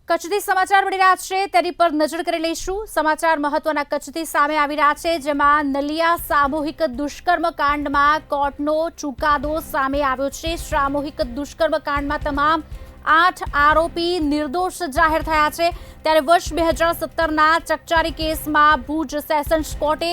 કચ્છથી સમાચાર મળી રહ્યા છે તેની પર નજર કરી લઈશું। સમાચાર મહત્વના કચ્છથી સામે આવી રહ્યા છે, જેમાં નલિયા સામૂહિક દુષ્કર્મ કાંડમાં કોર્ટનો ચુકાદો સામે આવ્યો છે। સામૂહિક દુષ્કર્મ કાંડમાં તમામ 8 આરોપી નિર્દોષ જાહેર થયા છે। ત્યારે વર્ષ 2017ના ચકચારી કેસમાં ભુજ સેશન્સ કોર્ટે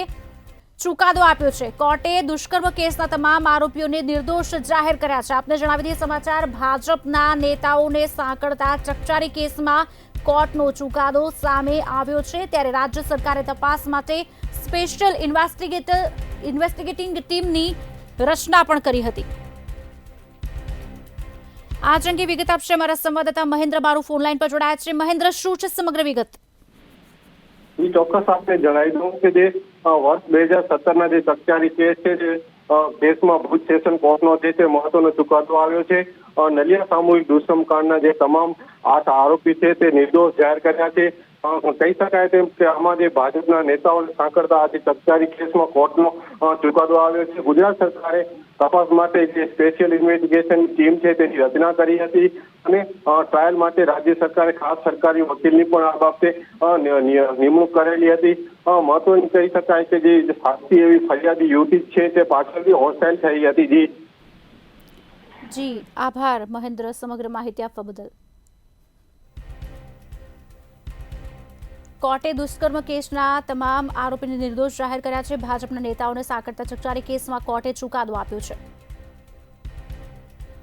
ચુકાદો આપ્યો છે। કોર્ટે દુષ્કર્મ કેસના તમામ આરોપીઓને નિર્દોષ જાહેર કર્યા છે। આપને જણાવી દઈએ સમાચાર, ભાજપના નેતાઓને સાંકળતા ચકચારી કેસમાં કોર્ટનો ચુકાદો સામે આવ્યો છે। ત્યારે રાજ્ય સરકારે તપાસ માટે સ્પેશિયલ ઇન્વેસ્ટિગેટિંગ ટીમની રચના પણ કરી હતી। આ અંગે વિગત આપશે અમારા સંવાદદાતા મહેન્દ્ર મારું ફોનલાઈન પર જોડાયા છે। મહેન્દ્ર, શું છે સમગ્ર વિગત? ચોક્કસ આપને જણાવી દઉં કે જે વર્ષ 2017ના જે ચકચારી કેસ છે, જે કેસમાં ભુજ સેશન કોર્ટનો જે છે મહત્વનો ચુકાદો આવ્યો છે। નલિયા સામૂહિક દુષ્કર્મ કાંડના જે તમામ 8 આરોપી છે તે નિર્દોષ જાહેર કર્યા છે। કહી શકાય તેમ કે આમાં જે ભાજપના નેતાઓને સાંકળતા આજે ચકચારી કેસમાં કોર્ટનો ચુકાદો આવ્યો છે। ગુજરાત સરકારે તપાસ માટે જે સ્પેશિયલ ઇન્વેસ્ટિગેશન ટીમ છે તેની રચના કરી હતી અને ટ્રાયલ માટે રાજ્ય સરકારે ખાસ સરકારી વકીલની પણ આ બાબતે નિમણૂક કરેલી હતી। મહત્વની કહી શકાય કે જે સાચી એવી ફરિયાદી યુવતી છે તે પાછળથી હોસ્ટાઇલ થઈ હતી। જી આભાર મહેન્દ્ર, સમગ્ર માહિતી આપવા બદલ। કોર્ટે દુષ્કર્મ કેસના તમામ આરોપીને નિર્દોષ જાહેર કર્યા છે। ભાજપના નેતાઓને સાંકળતા ચકચારી કેસમાં કોર્ટે ચુકાદો આપ્યો છે।